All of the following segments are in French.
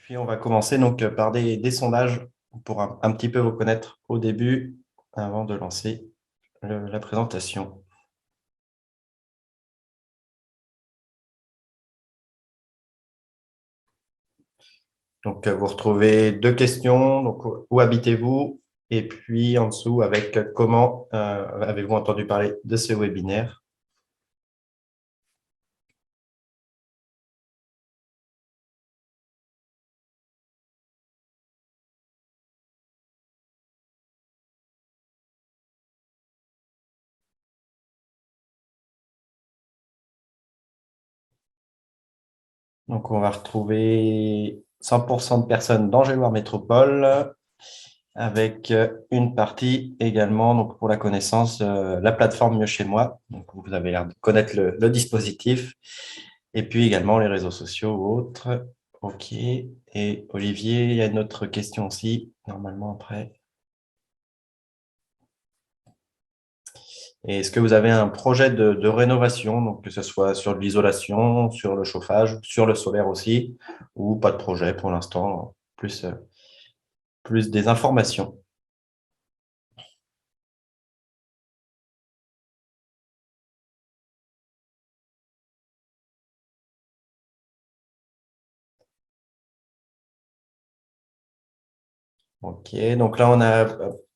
Puis on va commencer donc par des sondages pour un petit peu vous connaître au début avant de lancer la présentation. Donc vous retrouvez deux questions, donc où habitez-vous? Et puis en dessous avec comment avez-vous entendu parler de ce webinaire? Donc on va retrouver 100% de personnes d'Angers-Loire Métropole, avec une partie également, donc pour la connaissance, la plateforme Mieux chez moi. Donc, vous avez l'air de connaître le dispositif. Et puis également les réseaux sociaux ou autres. OK. Et Olivier, il y a une autre question aussi, normalement après. Et est-ce que vous avez un projet de rénovation, donc que ce soit sur de l'isolation, sur le chauffage, sur le solaire aussi, ou pas de projet pour l'instant, plus des informations? OK, donc là, on a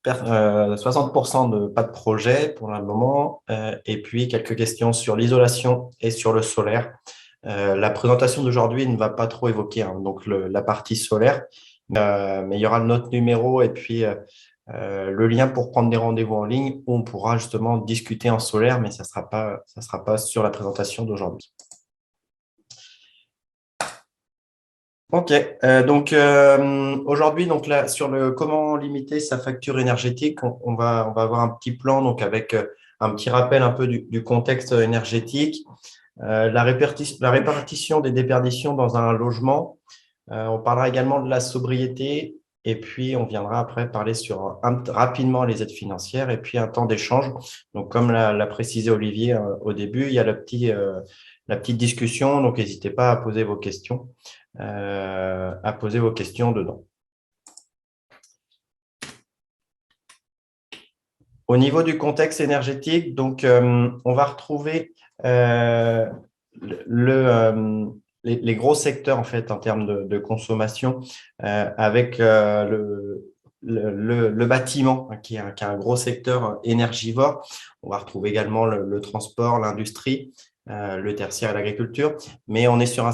60% de pas de projet pour le moment, et puis quelques questions sur l'isolation et sur le solaire. La présentation d'aujourd'hui ne va pas trop évoquer donc la partie solaire, mais il y aura notre numéro et puis le lien pour prendre des rendez-vous en ligne où on pourra justement discuter en solaire, mais ça sera pas sur la présentation d'aujourd'hui. Ok, donc aujourd'hui, donc là, sur le comment limiter sa facture énergétique, on va avoir un petit plan donc avec un petit rappel un peu du contexte énergétique, la répartition des déperditions dans un logement. On parlera également de la sobriété et puis on viendra après parler sur rapidement les aides financières et puis un temps d'échange. Donc comme l'a précisé Olivier au début, il y a la petite discussion, donc n'hésitez pas à poser vos questions dedans. Au niveau du contexte énergétique, donc on va retrouver les gros secteurs en fait en termes de consommation avec le bâtiment qui est un gros secteur énergivore. On va retrouver également le transport, l'industrie, le tertiaire et l'agriculture, mais on est sur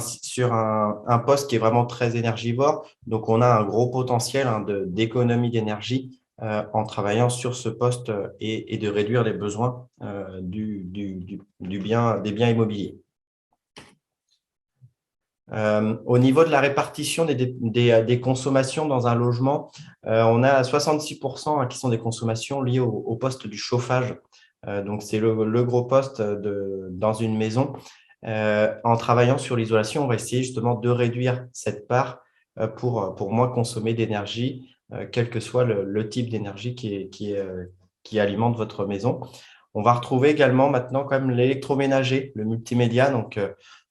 un poste qui est vraiment très énergivore. Donc, on a un gros potentiel d'économie d'énergie en travaillant sur ce poste et de réduire les besoins des biens immobiliers. Au niveau de la répartition des consommations dans un logement, on a 66% qui sont des consommations liées au poste du chauffage. Donc, c'est le gros poste dans une maison. En travaillant sur l'isolation, on va essayer justement de réduire cette part pour moins consommer d'énergie, quel que soit le type d'énergie qui alimente votre maison. On va retrouver également maintenant quand même l'électroménager, le multimédia. Donc,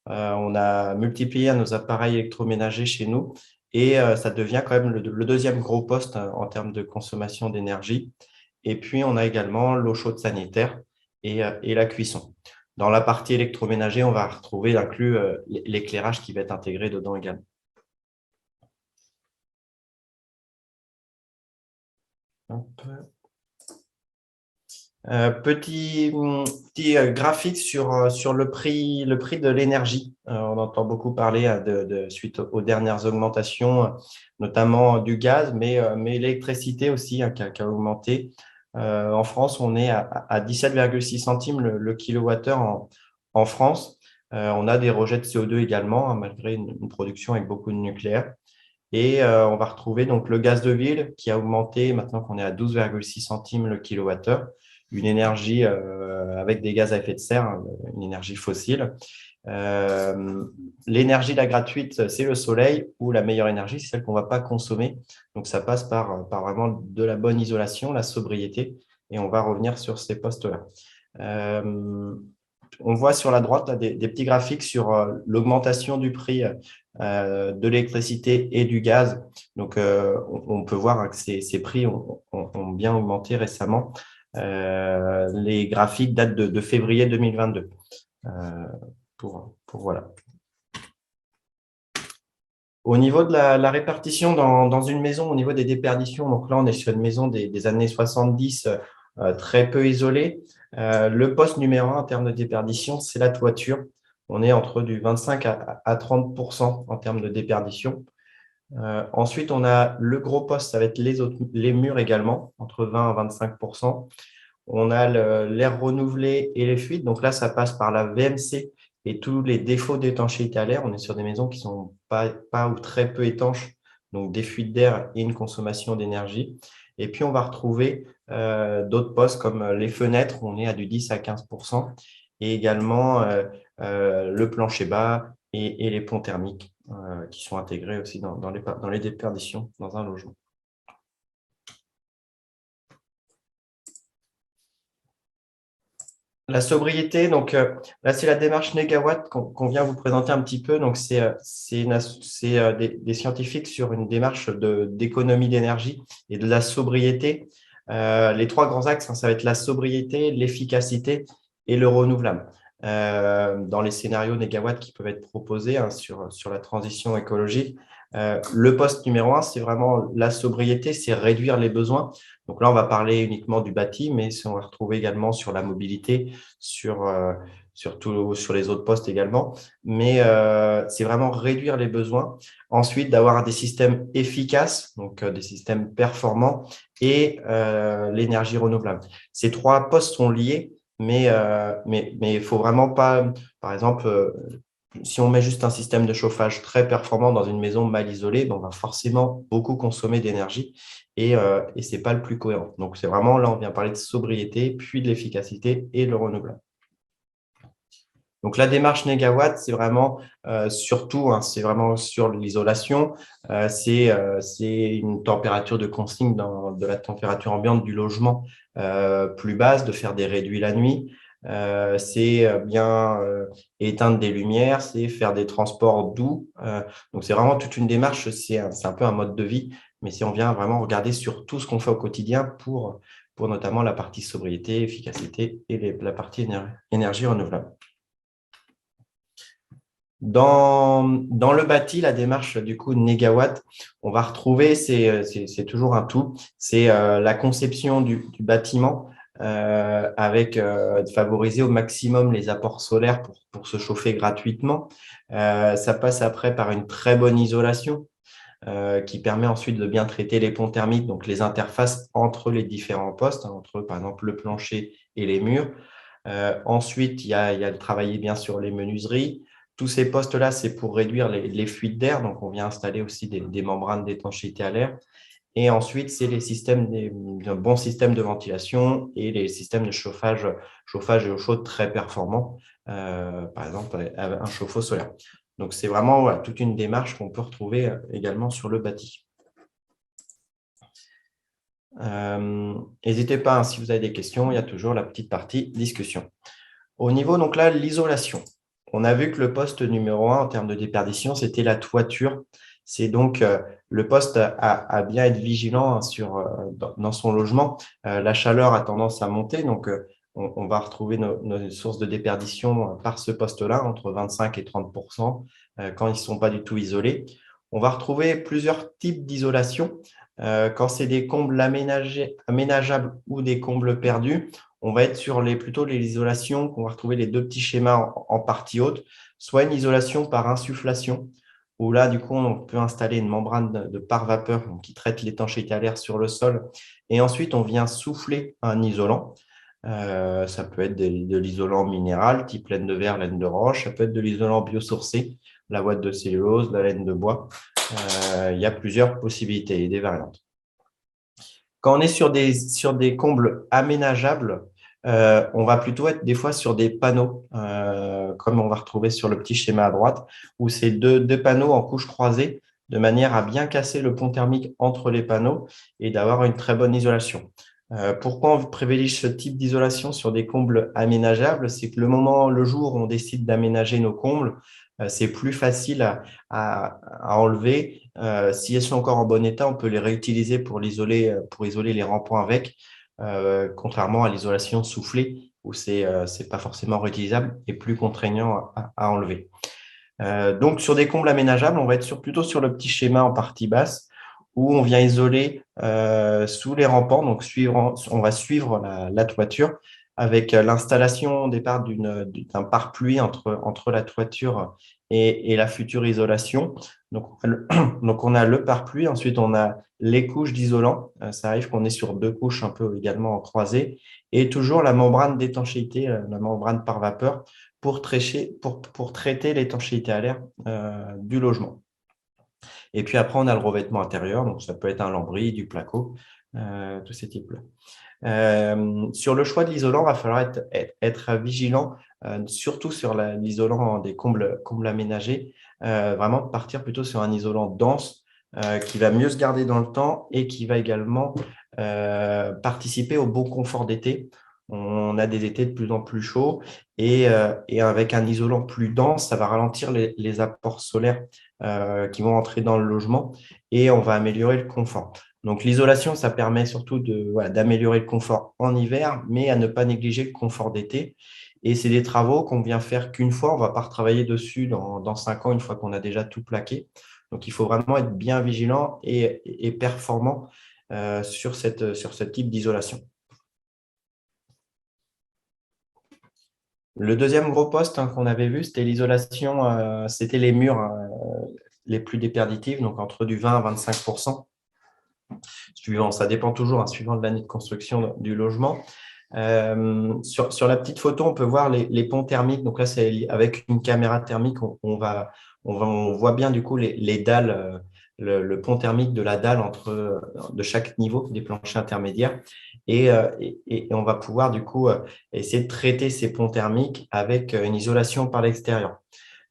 on a multiplié nos appareils électroménagers chez nous et ça devient quand même le deuxième gros poste en termes de consommation d'énergie. Et puis, on a également l'eau chaude sanitaire et la cuisson. Dans la partie électroménager, on va retrouver inclus l'éclairage qui va être intégré dedans également. Hop. Petit graphique sur le prix de l'énergie. On entend beaucoup parler suite aux dernières augmentations, notamment du gaz, mais l'électricité aussi qui a augmenté. En France, on est à 17,6 centimes le kilowattheure en France. On a des rejets de CO2 également, malgré une production avec beaucoup de nucléaire. Et on va retrouver donc le gaz de ville qui a augmenté maintenant qu'on est à 12,6 centimes le kilowattheure, une énergie avec des gaz à effet de serre, une énergie fossile. L'énergie la gratuite, c'est le soleil, ou la meilleure énergie, c'est celle qu'on ne va pas consommer. Donc, ça passe par vraiment de la bonne isolation, la sobriété, et on va revenir sur ces postes-là. On voit sur la droite là, des petits graphiques sur l'augmentation du prix de l'électricité et du gaz. Donc, on peut voir hein, que ces prix ont bien augmenté récemment. Les graphiques datent de février 2022. Voilà. Au niveau de la répartition dans une maison, au niveau des déperditions, donc là, on est sur une maison des années 70, très peu isolée. Le poste numéro 1 en termes de déperdition, c'est la toiture. On est entre du 25 à 30% en termes de déperdition. Ensuite, on a le gros poste, ça va être les murs également, entre 20 à 25%. On a l'air renouvelé et les fuites. Donc là, ça passe par la VMC et tous les défauts d'étanchéité à l'air. On est sur des maisons qui ne sont pas ou très peu étanches, donc des fuites d'air et une consommation d'énergie. Et puis, on va retrouver d'autres postes comme les fenêtres, où on est à du 10 à 15%, et également le plancher bas et les ponts thermiques qui sont intégrés aussi dans les déperditions dans un logement. La sobriété, donc là, c'est la démarche Négawatt qu'on vient vous présenter un petit peu. Donc, c'est des scientifiques sur une démarche d'économie d'énergie et de la sobriété. Les trois grands axes, hein, ça va être la sobriété, l'efficacité et le renouvelable. Dans les scénarios Négawatt qui peuvent être proposés hein, sur la transition écologique, le poste numéro 1, c'est vraiment la sobriété, c'est réduire les besoins. Donc là, on va parler uniquement du bâti, mais on va retrouver également sur la mobilité, sur les autres postes également. Mais c'est vraiment réduire les besoins. Ensuite, d'avoir des systèmes efficaces, donc des systèmes performants et l'énergie renouvelable. Ces trois postes sont liés, mais il faut vraiment pas, par exemple, si on met juste un système de chauffage très performant dans une maison mal isolée, on va forcément beaucoup consommer d'énergie et ce n'est pas le plus cohérent. Donc, c'est vraiment, là, on vient parler de sobriété, puis de l'efficacité et le renouvelable. Donc, la démarche Négawatt, c'est vraiment surtout, hein, c'est vraiment sur l'isolation. C'est une température de consigne de la température ambiante du logement plus basse, de faire des réduits la nuit. C'est bien éteindre des lumières, c'est faire des transports doux. Donc, c'est vraiment toute une démarche, c'est un peu un mode de vie. Mais si on vient vraiment regarder sur tout ce qu'on fait au quotidien pour notamment la partie sobriété, efficacité et la partie énergie renouvelable. Dans le bâti, la démarche du coup Négawatt, on va retrouver, c'est toujours un tout, c'est la conception du bâtiment avec de favoriser au maximum les apports solaires pour se chauffer gratuitement. Ça passe après par une très bonne isolation qui permet ensuite de bien traiter les ponts thermiques, donc les interfaces entre les différents postes, hein, entre par exemple le plancher et les murs. Ensuite, il y a de travailler bien sur les menuiseries. Tous ces postes-là, c'est pour réduire les fuites d'air. Donc, on vient installer aussi des membranes d'étanchéité à l'air. Et ensuite, c'est un bon système de ventilation et les systèmes de chauffage et eau chaude très performants, par exemple avec un chauffe-eau solaire. Donc, c'est vraiment toute une démarche qu'on peut retrouver également sur le bâti. N'hésitez pas, hein, si vous avez des questions, il y a toujours la petite partie discussion. Au niveau, donc là, l'isolation. On a vu que le poste numéro 1 en termes de déperdition, c'était la toiture. C'est donc le poste à bien être vigilant hein, dans son logement. La chaleur a tendance à monter, donc on va retrouver nos sources de déperdition par ce poste-là, entre 25 et 30% quand ils ne sont pas du tout isolés. On va retrouver plusieurs types d'isolation. Quand c'est des combles aménageables ou des combles perdus, on va être sur plutôt les isolations, qu'on va retrouver les deux petits schémas en partie haute, soit une isolation par insufflation, où là, du coup, on peut installer une membrane de pare-vapeur qui traite l'étanchéité à l'air sur le sol. Et ensuite, on vient souffler un isolant. Ça peut être de l'isolant minéral, type laine de verre, laine de roche. Ça peut être de l'isolant biosourcé, la ouate de cellulose, la laine de bois. Il y a plusieurs possibilités et des variantes. Quand on est sur des combles aménageables, on va plutôt être des fois sur des panneaux, comme on va retrouver sur le petit schéma à droite, où c'est deux panneaux en couche croisée, de manière à bien casser le pont thermique entre les panneaux et d'avoir une très bonne isolation. Pourquoi on privilégie ce type d'isolation sur des combles aménageables? C'est que le jour où on décide d'aménager nos combles, c'est plus facile à enlever. Si elles sont encore en bon état, on peut les réutiliser pour isoler les rempoints avec, contrairement à l'isolation soufflée où c'est pas forcément réutilisable et plus contraignant à enlever. Donc, sur des combles aménageables, on va être plutôt sur le petit schéma en partie basse où on vient isoler sous les rampants. Donc, on va suivre la toiture avec l'installation au départ d'un pare-pluie entre la toiture et la future isolation. Donc, donc, on a le pare-pluie. Ensuite, on a les couches d'isolant. Ça arrive qu'on est sur deux couches un peu également croisées. Et toujours la membrane d'étanchéité, la membrane par vapeur pour traiter l'étanchéité à l'air du logement. Et puis après, on a le revêtement intérieur, donc ça peut être un lambris, du placo, tous ces types-là. Sur le choix de l'isolant, il va falloir être vigilant, surtout sur l'isolant des combles aménagés, vraiment partir plutôt sur un isolant dense qui va mieux se garder dans le temps et qui va également participer au bon confort d'été. On a des étés de plus en plus chauds et avec un isolant plus dense, ça va ralentir les apports solaires qui vont entrer dans le logement et on va améliorer le confort. Donc, l'isolation, ça permet surtout d'améliorer le confort en hiver, mais à ne pas négliger le confort d'été. Et c'est des travaux qu'on vient faire qu'une fois. On ne va pas retravailler dessus dans 5 ans, une fois qu'on a déjà tout plaqué. Donc, il faut vraiment être bien vigilant et performant sur ce type d'isolation. Le deuxième gros poste qu'on avait vu, c'était l'isolation, c'était les murs les plus déperditifs, donc entre du 20 à 25%. Suivant, ça dépend toujours, suivant de l'année de construction du logement. Sur la petite photo, on peut voir les ponts thermiques. Donc là, c'est avec une caméra thermique, on voit bien du coup les dalles, le pont thermique de la dalle de chaque niveau des planchers intermédiaires. Et on va pouvoir du coup essayer de traiter ces ponts thermiques avec une isolation par l'extérieur.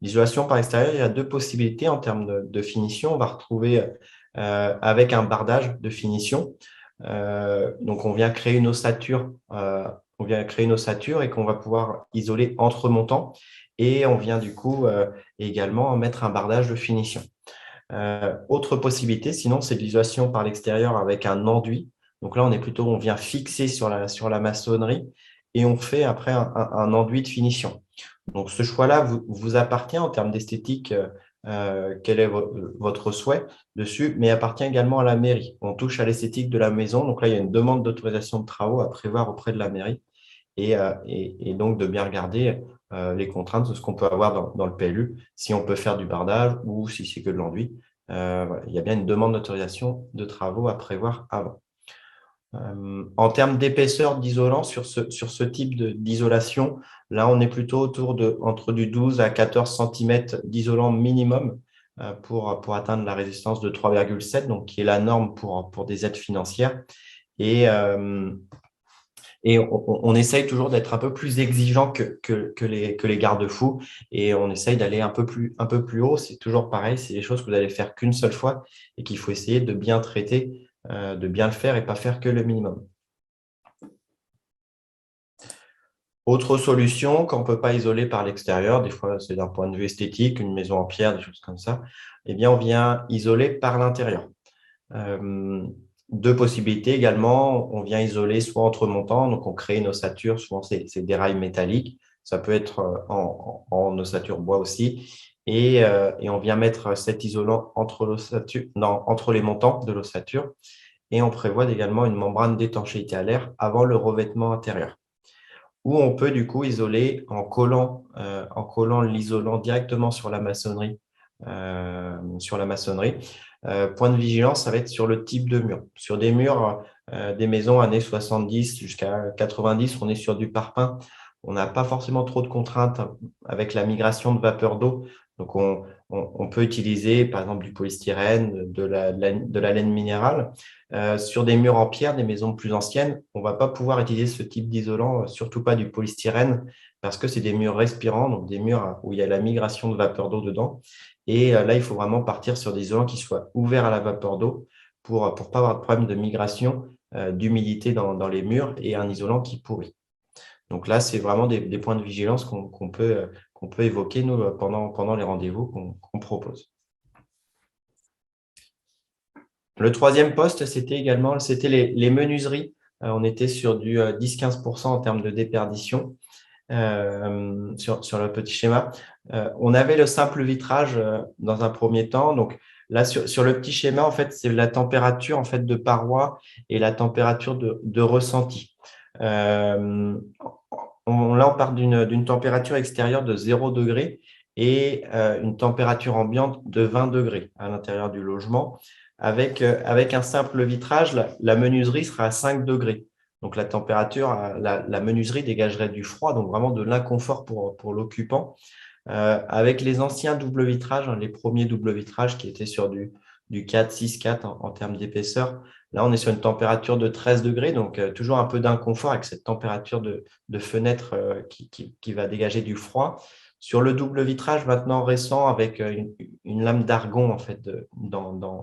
L'isolation par l'extérieur, il y a deux possibilités en termes de finition. On va retrouver avec un bardage de finition. Donc, on vient créer une ossature, et qu'on va pouvoir isoler entre montants. Et on vient du coup également mettre un bardage de finition. Autre possibilité, sinon, c'est de l'isolation par l'extérieur avec un enduit. Donc là, on vient fixer sur la maçonnerie et on fait après un enduit de finition. Donc, ce choix-là vous appartient en termes d'esthétique. Quel est votre souhait dessus, mais appartient également à la mairie. On touche à l'esthétique de la maison. Donc là, il y a une demande d'autorisation de travaux à prévoir auprès de la mairie et donc de bien regarder les contraintes de ce qu'on peut avoir dans le PLU, si on peut faire du bardage ou si c'est que de l'enduit. Voilà, il y a bien une demande d'autorisation de travaux à prévoir avant. En termes d'épaisseur d'isolant sur ce type d'isolation, là, on est plutôt entre du 12 à 14 cm d'isolant minimum pour atteindre la résistance de 3,7, donc qui est la norme pour des aides financières. Et on essaye toujours d'être un peu plus exigeant que les garde-fous et on essaye d'aller un peu plus haut. C'est toujours pareil, c'est des choses que vous allez faire qu'une seule fois et qu'il faut essayer de bien traiter, de bien le faire et pas faire que le minimum. Autre solution, quand on ne peut pas isoler par l'extérieur, des fois c'est d'un point de vue esthétique, une maison en pierre, des choses comme ça, eh bien on vient isoler par l'intérieur. Deux possibilités également, on vient isoler soit entre montants, donc on crée une ossature, souvent c'est des rails métalliques, ça peut être en ossature bois aussi, et on vient mettre cet isolant entre les montants de l'ossature, et on prévoit également une membrane d'étanchéité à l'air avant le revêtement intérieur, où on peut du coup isoler en collant l'isolant directement sur la maçonnerie. Point de vigilance, ça va être sur le type de mur. Sur des murs, des maisons années 70 jusqu'à 90, on est sur du parpaing. On n'a pas forcément trop de contraintes avec la migration de vapeur d'eau. Donc, on peut utiliser, par exemple, du polystyrène, de la laine minérale. Sur des murs en pierre, des maisons plus anciennes, on ne va pas pouvoir utiliser ce type d'isolant, surtout pas du polystyrène, parce que c'est des murs respirants, donc des murs où il y a la migration de vapeur d'eau dedans. Et là, il faut vraiment partir sur des isolants qui soient ouverts à la vapeur d'eau pour ne pas avoir de problème de migration d'humidité dans les murs et un isolant qui pourrit. Donc là, c'est vraiment des points de vigilance qu'on peut évoquer, nous, pendant les rendez-vous qu'on propose. Le troisième poste, c'était les menuiseries. On était sur du 10-15% en termes de déperdition sur le petit schéma. On avait le simple vitrage dans un premier temps. Donc là, sur le petit schéma, en fait, c'est la température en fait de paroi et la température de ressenti. Là, on part d'une température extérieure de 0 degré et une température ambiante de 20 degrés à l'intérieur du logement. Avec un simple vitrage, la menuiserie sera à 5 degrés. Donc, la température, la menuiserie dégagerait du froid, donc vraiment de l'inconfort pour l'occupant. Avec les anciens double vitrages, les premiers double vitrages qui étaient sur du 4, 6, 4 en termes d'épaisseur, là, on est sur une température de 13 degrés, donc toujours un peu d'inconfort avec cette température de fenêtre qui va dégager du froid. Sur le double vitrage maintenant récent avec une lame d'argon en fait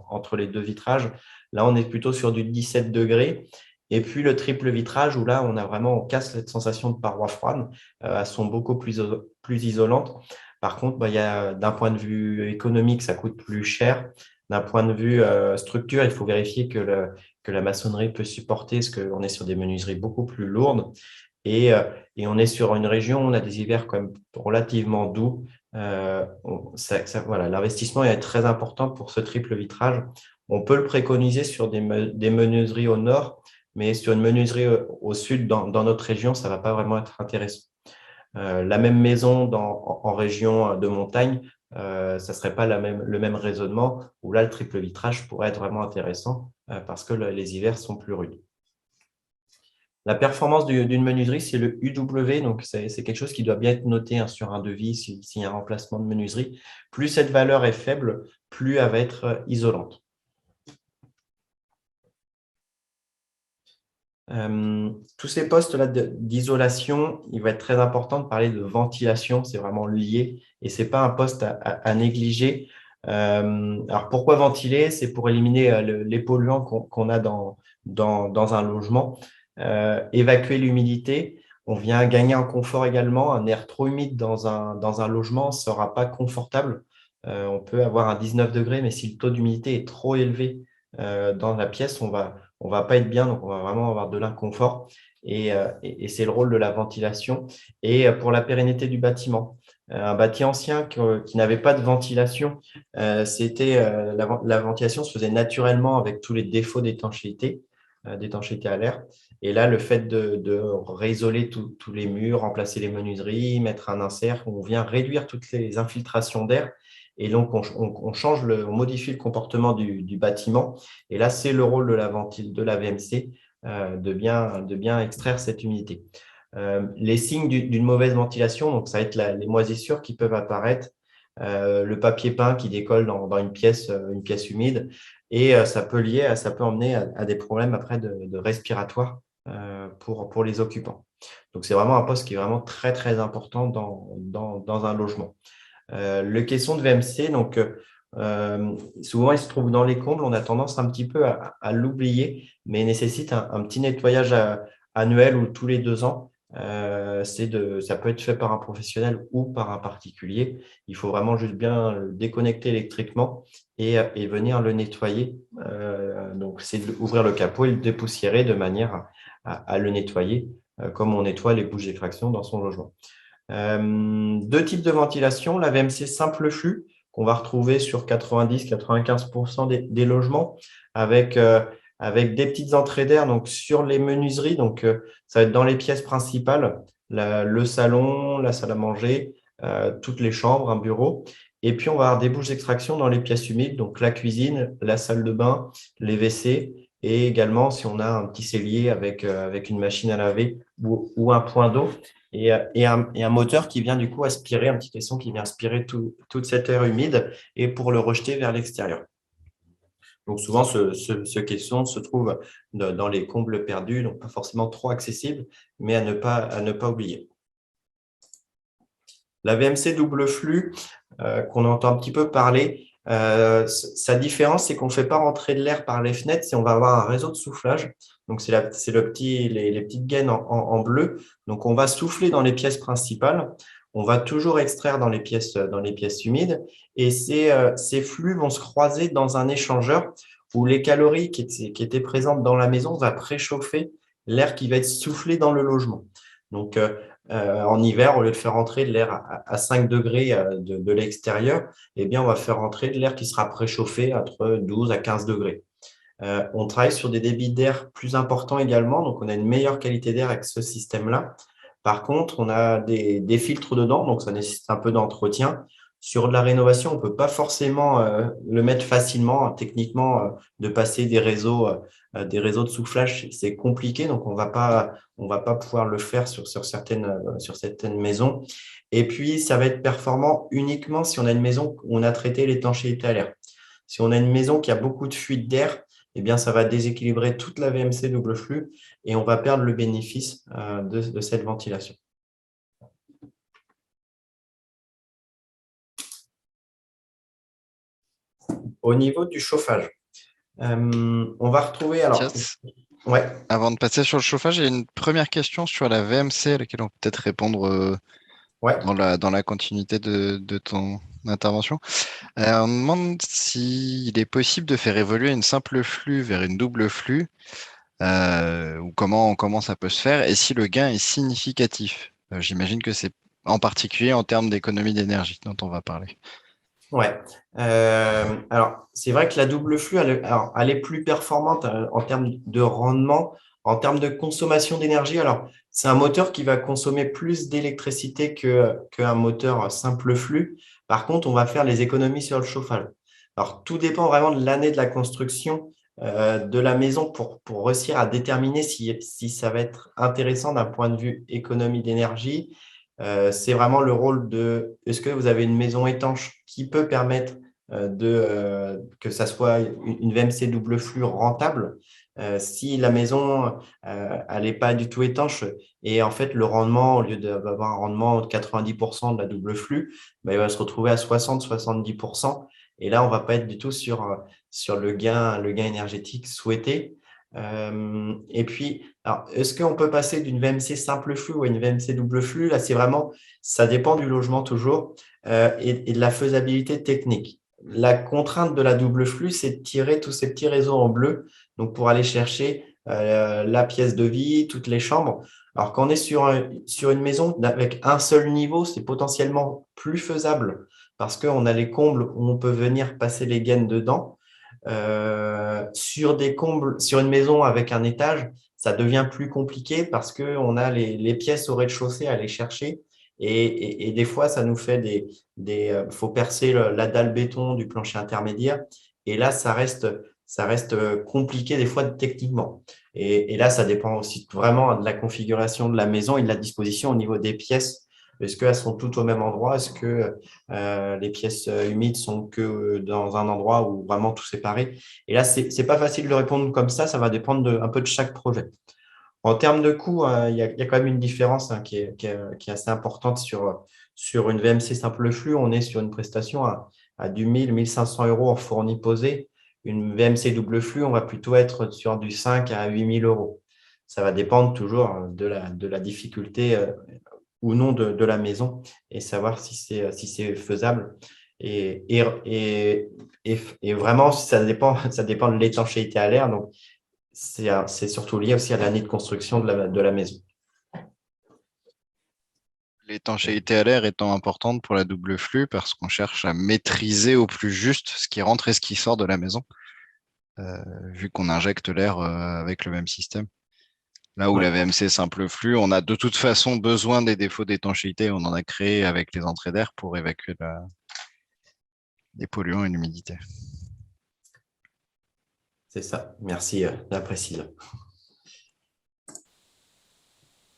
entre les deux vitrages, là on est plutôt sur du 17 degrés. Et puis le triple vitrage où là on casse cette sensation de paroi froide, elles sont beaucoup plus isolantes. Par contre, d'un point de vue économique, ça coûte plus cher. D'un point de vue structure, il faut vérifier que la maçonnerie peut supporter, parce qu'on est sur des menuiseries beaucoup plus lourdes. Et on est sur une région où on a des hivers quand même relativement doux. Voilà, l'investissement est très important pour ce triple vitrage. On peut le préconiser sur des menuiseries au nord, mais sur une menuiserie au sud, dans notre région, ça ne va pas vraiment être intéressant. La même maison en région de montagne, ça ne serait pas le même raisonnement, où là, le triple vitrage pourrait être vraiment intéressant parce que les hivers sont plus rudes. La performance d'une menuiserie, c'est le UW, donc c'est quelque chose qui doit bien être noté sur un devis s'il y a un remplacement de menuiserie. Plus cette valeur est faible, plus elle va être isolante. Tous ces postes-là d'isolation, il va être très important de parler de ventilation, c'est vraiment lié et ce n'est pas un poste à négliger. Alors pourquoi ventiler? C'est pour éliminer les polluants qu'on a dans un logement. Évacuer l'humidité, on vient gagner en confort également. Un air trop humide dans un logement ne sera pas confortable. On peut avoir un 19 degrés, mais si le taux d'humidité est trop élevé dans la pièce, on va pas être bien, donc on va vraiment avoir de l'inconfort. Et c'est le rôle de la ventilation. Et pour la pérennité du bâtiment, un bâti ancien qui n'avait pas de ventilation, la ventilation se faisait naturellement avec tous les défauts d'étanchéité à l'air. Et là, le fait de réisoler tous les murs, remplacer les menuiseries, mettre un insert, on vient réduire toutes les infiltrations d'air. Et donc, on modifie le comportement du bâtiment. Et là, c'est le rôle de la VMC de bien extraire cette humidité. Les signes d'une mauvaise ventilation, donc ça va être les moisissures qui peuvent apparaître, le papier peint qui décolle dans une pièce humide, et ça peut emmener à des problèmes après de respiratoire pour les occupants. Donc, c'est vraiment un poste qui est vraiment très, très important dans un logement. Le caisson de VMC, donc, souvent, il se trouve dans les combles. On a tendance un petit peu à l'oublier, mais nécessite un petit nettoyage annuel ou tous les 2 ans. Ça peut être fait par un professionnel ou par un particulier. Il faut vraiment juste bien le déconnecter électriquement et venir le nettoyer. Donc, c'est d'ouvrir le capot et le dépoussiérer de manière à le nettoyer comme on nettoie les bouches d'extraction dans son logement. 2 types de ventilation, la VMC simple flux qu'on va retrouver sur 90-95% des logements avec des petites entrées d'air donc sur les menuiseries. Donc, ça va être dans les pièces principales, le salon, la salle à manger, toutes les chambres, un bureau. Et puis, on va avoir des bouches d'extraction dans les pièces humides, donc la cuisine, la salle de bain, les WC et également si on a un petit cellier avec une machine à laver ou un point d'eau. Et un moteur qui vient du coup aspirer, un petit caisson qui vient aspirer toute cette air humide et pour le rejeter vers l'extérieur. Donc souvent, ce caisson se trouve dans les combles perdus, donc pas forcément trop accessible, mais à ne pas oublier. La VMC double flux, qu'on entend un petit peu parler, sa différence, c'est qu'on ne fait pas rentrer de l'air par les fenêtres, c'est on va avoir un réseau de soufflage. Donc, c'est les petites gaines en bleu. Donc, on va souffler dans les pièces principales. On va toujours extraire dans les pièces humides. Et ces flux vont se croiser dans un échangeur où les calories qui étaient présentes dans la maison va préchauffer l'air qui va être soufflé dans le logement. Donc, en hiver, au lieu de faire entrer de l'air à 5 degrés de l'extérieur, eh bien, on va faire entrer de l'air qui sera préchauffé entre 12 à 15 degrés. On travaille sur des débits d'air plus importants également, donc on a une meilleure qualité d'air avec ce système-là. Par contre, on a des filtres dedans, donc ça nécessite un peu d'entretien. Sur de la rénovation, on ne peut pas forcément le mettre facilement. Techniquement, de passer des réseaux de soufflage, c'est compliqué, donc on va pas pouvoir le faire sur certaines maisons. Et puis, ça va être performant uniquement si on a une maison où on a traité l'étanchéité à l'air. Si on a une maison qui a beaucoup de fuite d'air, eh bien, ça va déséquilibrer toute la VMC double flux et on va perdre le bénéfice de cette ventilation. Au niveau du chauffage, on va retrouver… Alors, Mathias, ouais, avant de passer sur le chauffage, j'ai une première question sur la VMC à laquelle on peut peut-être répondre ouais. dans la continuité de ton intervention. On me demande s'il est possible de faire évoluer une simple flux vers une double flux, ou comment ça peut se faire, et si le gain est significatif. J'imagine que c'est en particulier en termes d'économie d'énergie dont on va parler. Ouais. Alors, c'est vrai que la double flux, elle est plus performante en termes de rendement, en termes de consommation d'énergie. Alors, c'est un moteur qui va consommer plus d'électricité qu'un moteur simple flux. Par contre, on va faire les économies sur le chauffage. Alors, tout dépend vraiment de l'année de la construction de la maison pour réussir à déterminer si ça va être intéressant d'un point de vue économie d'énergie. C'est vraiment le rôle de, est-ce que vous avez une maison étanche qui peut permettre que ça soit une VMC double flux rentable? Si la maison, elle n'est pas du tout étanche et en fait, le rendement, au lieu d'avoir un rendement de 90% de la double flux, ben, il va se retrouver à 60-70%. Et là, on ne va pas être du tout sur le gain énergétique souhaité. Et puis, alors, est-ce qu'on peut passer d'une VMC simple flux à une VMC double flux? Là, c'est vraiment, ça dépend du logement toujours et de la faisabilité technique. La contrainte de la double flux, c'est de tirer tous ces petits réseaux en bleu, donc pour aller chercher la pièce de vie, toutes les chambres. Alors, quand on est sur une maison avec un seul niveau, c'est potentiellement plus faisable parce qu'on a les combles où on peut venir passer les gaines dedans. Sur des combles, sur une maison avec un étage, ça devient plus compliqué parce qu'on a les pièces au rez-de-chaussée à aller chercher. Et des fois, ça nous fait faut percer la dalle béton du plancher intermédiaire. Et là, ça reste compliqué des fois techniquement. Et là, ça dépend aussi vraiment de la configuration de la maison et de la disposition au niveau des pièces. Est-ce qu'elles sont toutes au même endroit? Est-ce que les pièces humides sont que dans un endroit où vraiment tout séparé? Et là, c'est pas facile de répondre comme ça va dépendre un peu de chaque projet. En termes de coût, il y a quand même une différence qui est assez importante sur une VMC simple flux. On est sur une prestation à du 1 500 € en fourni posé. Une VMC double flux, on va plutôt être sur du 5 à 8 000 €. Ça va dépendre toujours de la difficulté ou non de la maison et savoir si c'est faisable. Et vraiment, ça dépend de l'étanchéité à l'air. Donc, c'est surtout lié aussi à l'année de construction de la maison. L'étanchéité à l'air étant importante pour la double flux parce qu'on cherche à maîtriser au plus juste ce qui rentre et ce qui sort de la maison, vu qu'on injecte l'air avec le même système. Là où Ouais, la VMC simple flux, on a de toute façon besoin des défauts d'étanchéité. On en a créé avec les entrées d'air pour évacuer les polluants et l'humidité. c'est ça. Merci de la précision.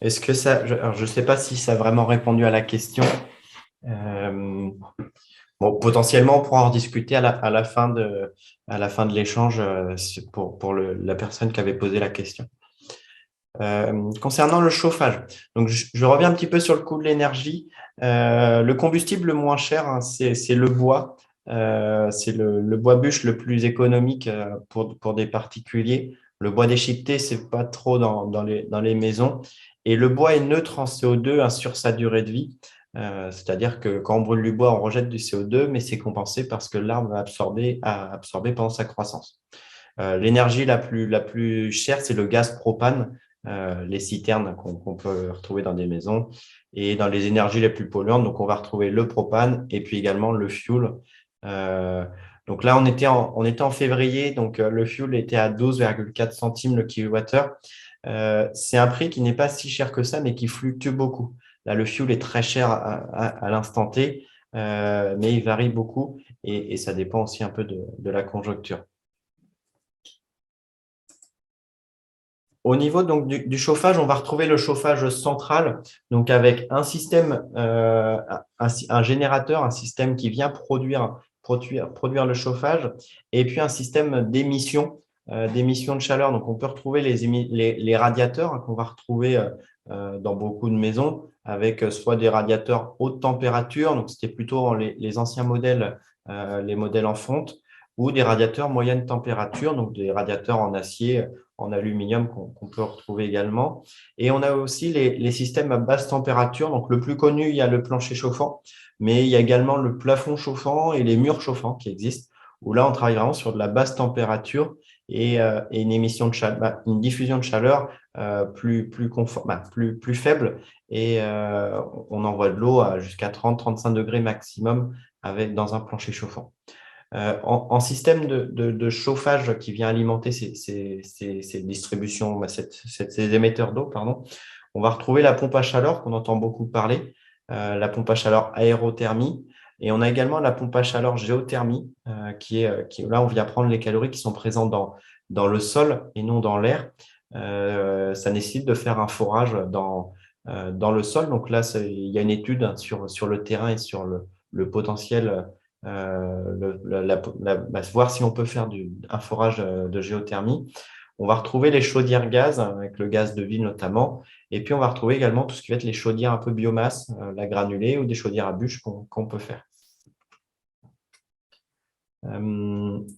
Est-ce que ça, je ne sais pas si ça a vraiment répondu à la question. Euh, bon, potentiellement, on pourra en discuter à la fin de l'échange pour la personne qui avait posé la question. Concernant le chauffage, donc je reviens un petit peu sur le coût de l'énergie. Le combustible le moins cher, hein, c'est le bois. C'est le bois bûche le plus économique pour des particuliers. Le bois déchiqueté, c'est pas trop dans les maisons. Et le bois est neutre en CO2 hein, sur sa durée de vie. C'est-à-dire que quand on brûle du bois, on rejette du CO2, mais c'est compensé parce que l'arbre a absorbé pendant sa croissance. L'énergie la plus chère, c'est le gaz propane, les citernes qu'on peut retrouver dans des maisons. Et dans les énergies les plus polluantes, donc on va retrouver le propane et puis également le fuel. Euh, donc là, on était en février, donc le fuel était à 12,4 centimes le kilowattheure. C'est un prix qui n'est pas si cher que ça, mais qui fluctue beaucoup. Là, le fuel est très cher à l'instant T, mais il varie beaucoup et ça dépend aussi un peu de la conjoncture. Au niveau donc du chauffage, on va retrouver le chauffage central, donc avec un système, un générateur, un système qui vient produire le chauffage, et puis un système d'émission de chaleur. Donc, on peut retrouver les radiateurs hein, qu'on va retrouver dans beaucoup de maisons, avec soit des radiateurs haute température, donc c'était plutôt les anciens modèles, les modèles en fonte, ou des radiateurs moyenne température, donc des radiateurs en acier en aluminium qu'on peut retrouver également. Et on a aussi les systèmes à basse température. Donc, le plus connu, il y a le plancher chauffant, mais il y a également le plafond chauffant et les murs chauffants qui existent, où là, on travaille vraiment sur de la basse température et une émission de chaleur, une diffusion de chaleur plus faible. Et on envoie de l'eau à jusqu'à 30-35 degrés maximum dans un plancher chauffant. En système de chauffage qui vient alimenter ces distributions, ces émetteurs d'eau, pardon, on va retrouver la pompe à chaleur qu'on entend beaucoup parler, la pompe à chaleur aérothermie, et on a également la pompe à chaleur géothermie, là, on vient prendre les calories qui sont présentes dans le sol et non dans l'air. Ça nécessite de faire un forage dans le sol. Donc là, il y a une étude hein, sur le terrain et sur le potentiel voir si on peut faire un forage de géothermie. On va retrouver les chaudières gaz, avec le gaz de ville notamment. Et puis, on va retrouver également tout ce qui va être les chaudières un peu biomasse, la granulée ou des chaudières à bûches qu'on peut faire.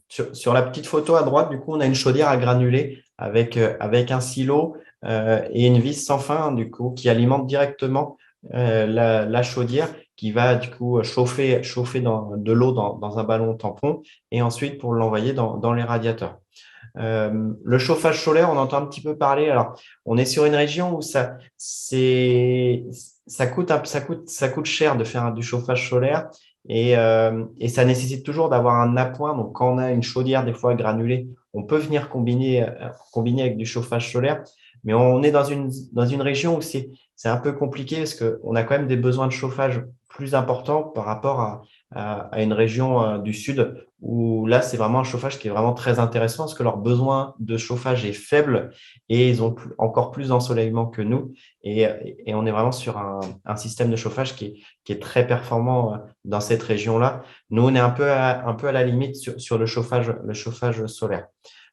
Sur la petite photo à droite, du coup, on a une chaudière à granulés avec un silo et une vis sans fin, du coup, qui alimente directement la chaudière qui va du coup chauffer de l'eau dans un ballon tampon et ensuite pour l'envoyer dans les radiateurs. Le chauffage solaire, on entend un petit peu parler. Alors, on est sur une région où ça coûte cher de faire du chauffage solaire et ça nécessite toujours d'avoir un appoint. Donc, quand on a une chaudière des fois granulée, on peut venir combiner avec du chauffage solaire, mais on est dans une région où c'est un peu compliqué parce qu'on a quand même des besoins de chauffage plus importants par rapport à une région du sud où là, c'est vraiment un chauffage qui est vraiment très intéressant parce que leur besoin de chauffage est faible et ils ont encore plus d'ensoleillement que nous. Et on est vraiment sur un système de chauffage qui est très performant dans cette région-là. Nous, on est un peu à la limite sur le chauffage solaire.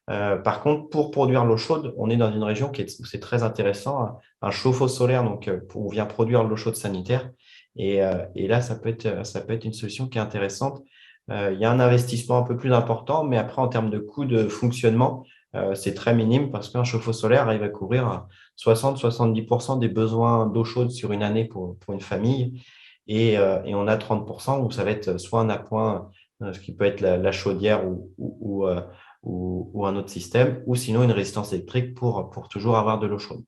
Par contre, pour produire l'eau chaude, on est dans une région où c'est très intéressant, un chauffe-eau solaire, donc on vient produire l'eau chaude sanitaire. Et là, ça peut être une solution qui est intéressante. Il y a un investissement un peu plus important, mais après, en termes de coût de fonctionnement, c'est très minime parce qu'un chauffe-eau solaire arrive à couvrir 60-70% des besoins d'eau chaude sur une année pour une famille. Et on a 30% où ça va être soit un appoint, ce qui peut être la chaudière ou un autre système, ou sinon une résistance électrique pour toujours avoir de l'eau chaude.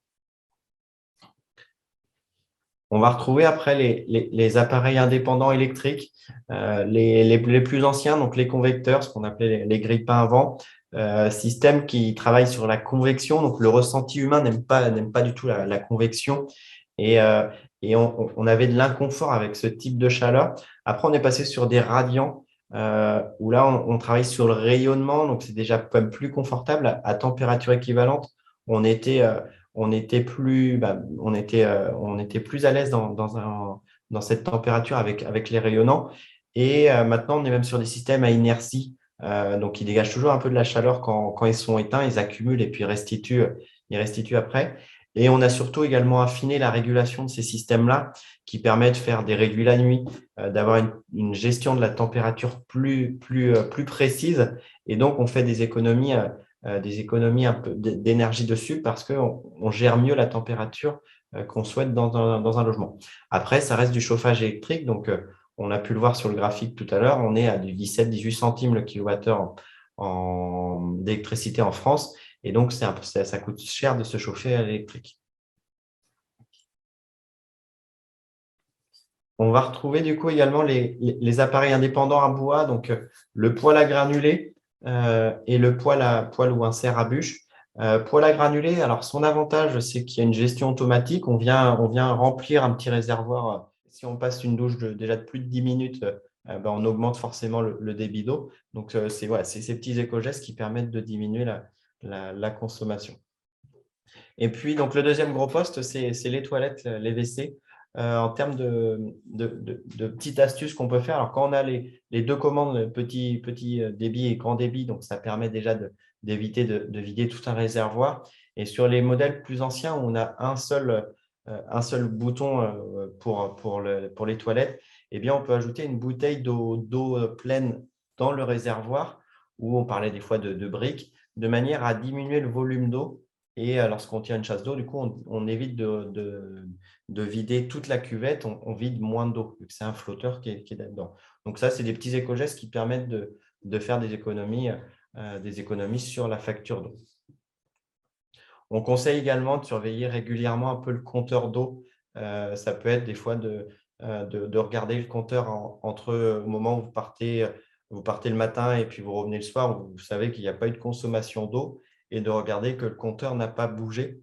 On va retrouver après les appareils indépendants électriques, les plus anciens, donc les convecteurs, ce qu'on appelait les grille-pains avant, système qui travaille sur la convection. Donc, le ressenti humain n'aime pas du tout la convection. Et, euh, et on avait de l'inconfort avec ce type de chaleur. Après, on est passé sur des radiants où là, on travaille sur le rayonnement. Donc, c'est déjà quand même plus confortable à température équivalente. On était, on était plus à l'aise dans cette température avec les rayonnants. Et maintenant, on est même sur des systèmes à inertie. Donc, ils dégagent toujours un peu de la chaleur quand ils sont éteints, ils accumulent et puis ils restituent après. Et on a surtout également affiné la régulation de ces systèmes-là qui permet de faire des réduits la nuit, d'avoir une gestion de la température plus précise. Et donc, on fait des économies des économies un peu d'énergie dessus parce qu'on gère mieux la température qu'on souhaite dans un logement. Après, ça reste du chauffage électrique, donc on a pu le voir sur le graphique tout à l'heure, on est à du 17-18 centimes le kilowattheure d'électricité en France, et donc ça coûte cher de se chauffer à l'électrique. On va retrouver du coup également les appareils indépendants à bois, donc le poêle à granulés et le poêle ou un serre à bûche. Poêle à granulés, alors son avantage, c'est qu'il y a une gestion automatique. On vient remplir un petit réservoir. Si on passe une douche déjà de plus de 10 minutes, ben, on augmente forcément le débit d'eau. Donc, c'est ces petits éco-gestes qui permettent de diminuer la consommation. Et puis, donc, le deuxième gros poste, c'est les toilettes, les WC. En termes de petites astuces qu'on peut faire, alors quand on a les deux commandes, petit débit et grand débit, donc ça permet déjà d'éviter de vider tout un réservoir. Et sur les modèles plus anciens, on a un seul bouton pour les toilettes, eh bien, on peut ajouter une bouteille d'eau pleine dans le réservoir, où on parlait des fois de briques, de manière à diminuer le volume d'eau. Et lorsqu'on tire une chasse d'eau, du coup, on évite de vider toute la cuvette, on vide moins d'eau, vu que c'est un flotteur qui est là-dedans. Donc ça, c'est des petits éco-gestes qui permettent de faire des économies sur la facture d'eau. On conseille également de surveiller régulièrement un peu le compteur d'eau. Ça peut être des fois de regarder le compteur au moment où vous partez le matin et puis vous revenez le soir, où vous savez qu'il n'y a pas eu de consommation d'eau, et de regarder que le compteur n'a pas bougé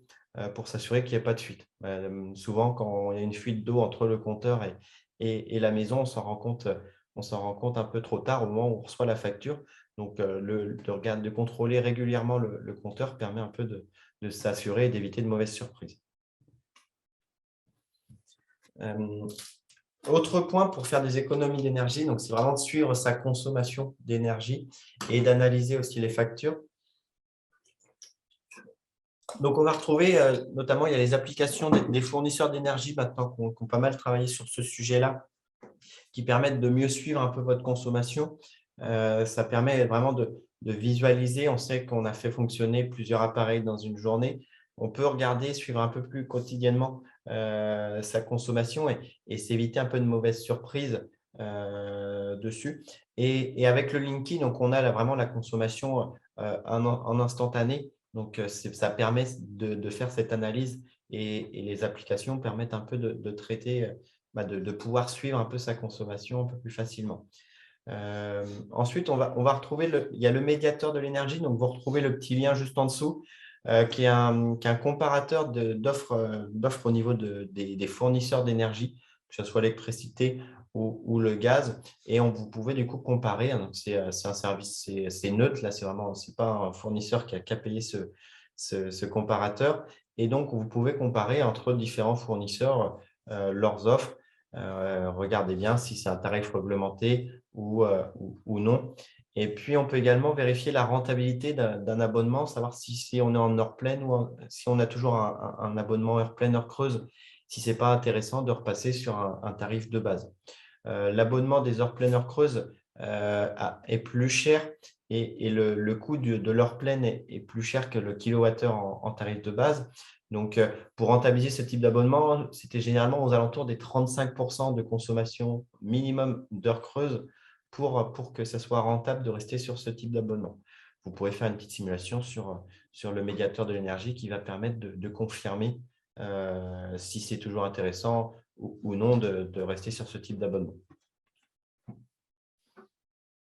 pour s'assurer qu'il n'y ait pas de fuite. Souvent, quand il y a une fuite d'eau entre le compteur et la maison, on s'en rend compte un peu trop tard au moment où on reçoit la facture. Donc, de contrôler régulièrement le compteur permet un peu de s'assurer et d'éviter de mauvaises surprises. Autre point pour faire des économies d'énergie, donc c'est vraiment de suivre sa consommation d'énergie et d'analyser aussi les factures. Donc, on va retrouver, notamment, il y a les applications des fournisseurs d'énergie maintenant qui ont pas mal travaillé sur ce sujet-là, qui permettent de mieux suivre un peu votre consommation. Ça permet vraiment de visualiser. On sait qu'on a fait fonctionner plusieurs appareils dans une journée. On peut regarder, suivre un peu plus quotidiennement sa consommation et s'éviter un peu de mauvaises surprises dessus. Et avec le Linky, donc on a vraiment la consommation en instantané. Donc, ça permet de faire cette analyse, et les applications permettent un peu de traiter, de pouvoir suivre un peu sa consommation un peu plus facilement. Ensuite, on va retrouver il y a le médiateur de l'énergie. Donc, vous retrouvez le petit lien juste en dessous, qui est un comparateur d'offres au niveau des fournisseurs d'énergie, que ce soit l'électricité ou le gaz. Et vous pouvez du coup comparer. Donc, c'est un service, c'est neutre. Là, c'est pas un fournisseur qui a qu'à payer ce comparateur. Et donc, vous pouvez comparer entre différents fournisseurs leurs offres. Regardez bien si c'est un tarif réglementé ou non. Et puis, on peut également vérifier la rentabilité d'un abonnement, savoir si on est en heure pleine ou si on a toujours un abonnement heure pleine, heure creuse, si ce n'est pas intéressant de repasser sur un tarif de base. L'abonnement des heures pleines, heure creuse est plus cher, et le coût de l'heure pleine est plus cher que le kilowattheure en tarif de base. Donc, pour rentabiliser ce type d'abonnement, c'était généralement aux alentours des 35% de consommation minimum d'heures creuses pour que ça soit rentable de rester sur ce type d'abonnement. Vous pourrez faire une petite simulation sur le médiateur de l'énergie qui va permettre de confirmer si c'est toujours intéressant ou non de rester sur ce type d'abonnement.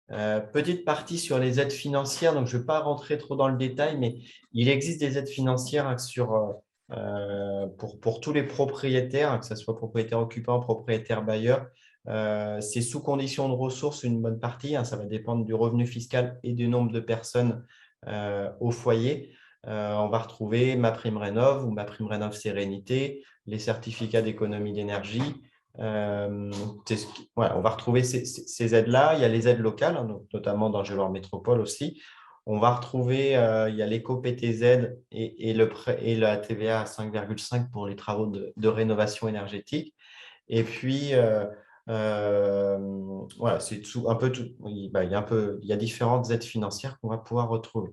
Petite partie sur les aides financières, donc je ne vais pas rentrer trop dans le détail, mais il existe des aides financières pour tous les propriétaires, que ce soit propriétaire occupant, propriétaire bailleur. C'est sous condition de ressources une bonne partie, ça va dépendre du revenu fiscal et du nombre de personnes au foyer. On va retrouver MaPrimeRénov' ou MaPrimeRénov' Sérénité, les certificats d'économie d'énergie. On va retrouver ces aides-là. Il y a les aides locales, notamment dans Géolor Métropole aussi. On va retrouver, il y a l'éco-PTZ et la TVA à 5,5 pour les travaux de rénovation énergétique. Et puis, voilà, c'est un peu tout. Il y a différentes aides financières qu'on va pouvoir retrouver.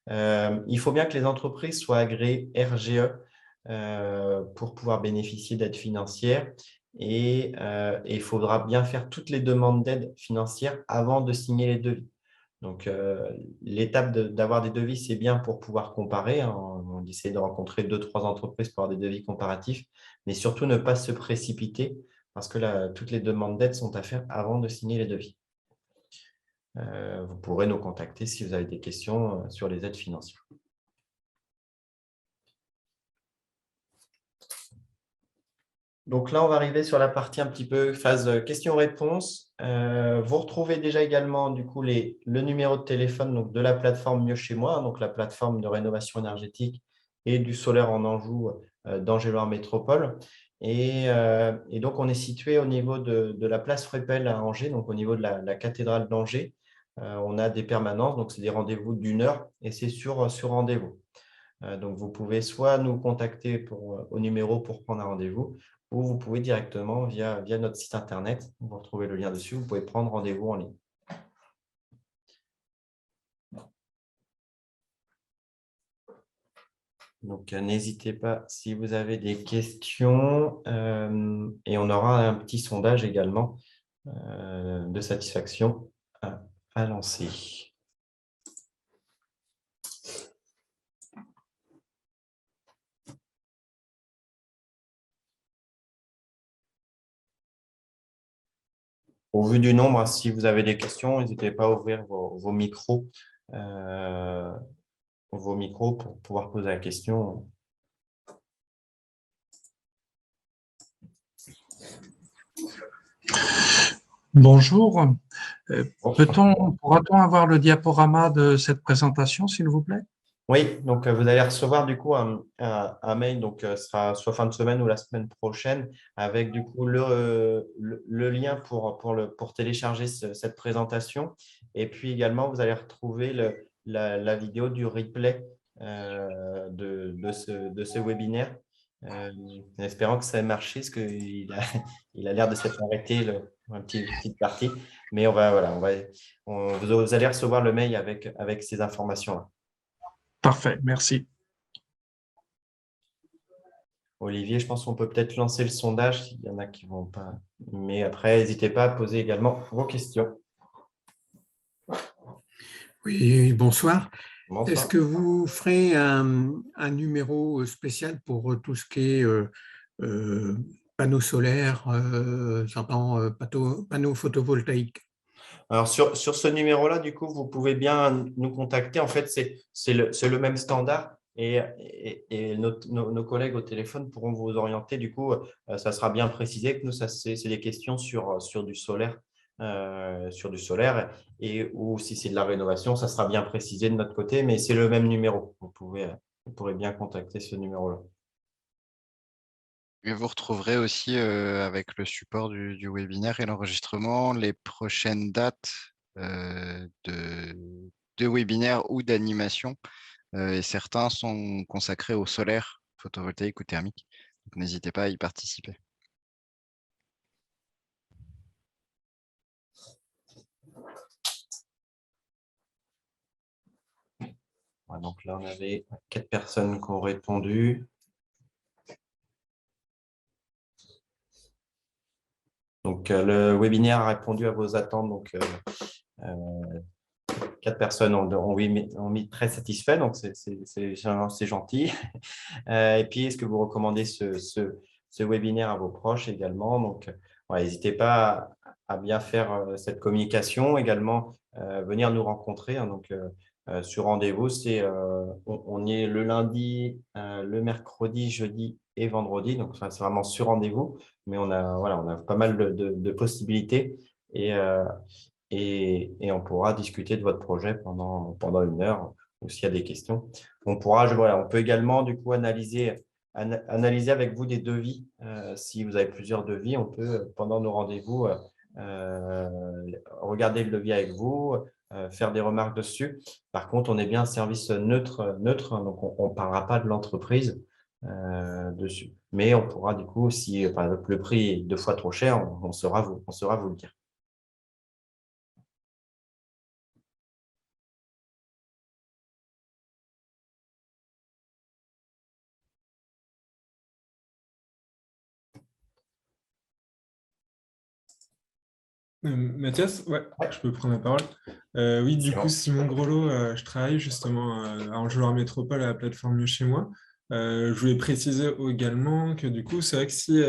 Il faut bien que les entreprises soient agréées RGE pour pouvoir bénéficier d'aides financières et il faudra bien faire toutes les demandes d'aide financière avant de signer les devis. Donc, l'étape d'avoir des devis, c'est bien pour pouvoir comparer, hein. On essaie de rencontrer 2, 3 entreprises pour avoir des devis comparatifs, mais surtout ne pas se précipiter parce que là, toutes les demandes d'aide sont à faire avant de signer les devis. Vous pourrez nous contacter si vous avez des questions sur les aides financières. Donc là, on va arriver sur la partie un petit peu phase questions-réponses. Vous retrouvez déjà également du coup le numéro de téléphone donc, de la plateforme Mieux chez moi, donc la plateforme de rénovation énergétique et du solaire en Anjou d'Angers-Loire Métropole. Et donc, on est situé au niveau de la place Frépel à Angers, donc au niveau de la cathédrale d'Angers. On a des permanences, donc c'est des rendez-vous d'1 heure et c'est sur rendez-vous. Donc, vous pouvez soit nous contacter au numéro pour prendre un rendez-vous, ou vous pouvez directement via notre site internet, vous retrouvez le lien dessus, vous pouvez prendre rendez-vous en ligne. Donc, n'hésitez pas si vous avez des questions et on aura un petit sondage également de satisfaction à lancer. Au vu du nombre, si vous avez des questions, n'hésitez pas à ouvrir vos micros pour pouvoir poser la question. Bonjour. Pourra-t-on avoir le diaporama de cette présentation, s'il vous plaît? Oui, donc vous allez recevoir du coup un mail, donc ce sera soit fin de semaine ou la semaine prochaine, avec du coup le lien pour télécharger cette présentation. Et puis également, vous allez retrouver la vidéo du replay de ce webinaire. En espérant que ça ait marché, parce qu'il il a l'air de s'être arrêté une petite partie. Mais vous allez recevoir le mail avec ces informations-là. Parfait, merci. Olivier, je pense qu'on peut peut-être lancer le sondage s'il y en a qui ne vont pas. Mais après, n'hésitez pas à poser également vos questions. Oui, bonsoir. Bonsoir. Est-ce que vous ferez un numéro spécial pour tout ce qui est panneaux solaires, j'entends panneaux photovoltaïques? Alors, sur ce numéro-là, du coup, vous pouvez bien nous contacter. En fait, c'est le même standard et nos collègues au téléphone pourront vous orienter. Du coup, ça sera bien précisé que nous, c'est des questions sur du solaire. Ou si c'est de la rénovation, ça sera bien précisé de notre côté, mais c'est le même numéro. Vous pourrez bien contacter ce numéro-là. Et vous retrouverez aussi avec le support du webinaire et l'enregistrement les prochaines dates de webinaires ou d'animation. Et certains sont consacrés au solaire, photovoltaïque ou thermique. Donc n'hésitez pas à y participer. Donc là, on avait 4 personnes qui ont répondu. Donc, le webinaire a répondu à vos attentes. Donc, 4 personnes ont mis très satisfait. Donc, c'est gentil. Et puis, est-ce que vous recommandez ce webinaire à vos proches également? Donc, n'hésitez pas à bien faire cette communication. Également, venir nous rencontrer. Donc, sur rendez-vous, on est le lundi, le mercredi, jeudi et vendredi. Donc, c'est vraiment sur rendez-vous. Mais on a pas mal de possibilités et on pourra discuter de votre projet pendant 1 heure ou s'il y a des questions. On peut également du coup analyser avec vous des devis. Si vous avez plusieurs devis, on peut, pendant nos rendez-vous, regarder le devis avec vous, faire des remarques dessus. Par contre, on est bien un service neutre, hein, donc on ne parlera pas de l'entreprise dessus. Mais on pourra du coup, si par exemple le prix est 2 fois trop cher, on saura vous le dire. Mathias, ouais, Ouais. je peux prendre la parole. Oui, du coup, Simon. Simon Grelot, je travaille justement à Angelo Métropole à la plateforme Mieux chez moi. Je voulais préciser également que du coup, c'est vrai que si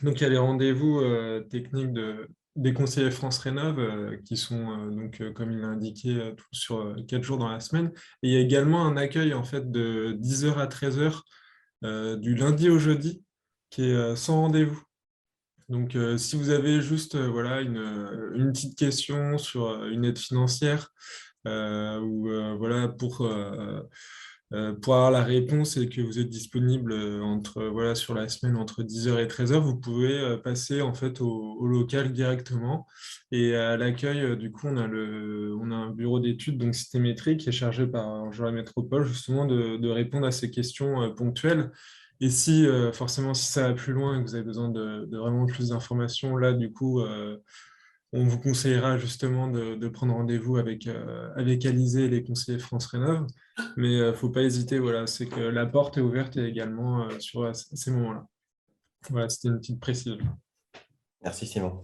donc il y a les rendez-vous techniques des conseillers France Rénov qui sont comme il l'a indiqué sur 4 jours dans la semaine. Et il y a également un accueil en fait de 10h à 13h du lundi au jeudi qui est sans rendez-vous. Donc, si vous avez juste voilà, une petite question sur une aide financière ou voilà, pour avoir la réponse et que vous êtes disponible voilà, sur la semaine entre 10h et 13h, vous pouvez passer en fait au local directement. Et à l'accueil, du coup, on a un bureau d'études donc systémétrique qui est chargé par Jean la Métropole justement de répondre à ces questions ponctuelles. Et si forcément, si ça va plus loin et que vous avez besoin de vraiment plus d'informations, là, du coup, on vous conseillera justement de prendre rendez-vous avec Alizé et les conseillers France Rénov. Mais il ne faut pas hésiter, voilà, c'est que la porte est ouverte également sur ces moments-là. Voilà, c'était une petite précision. Merci Simon.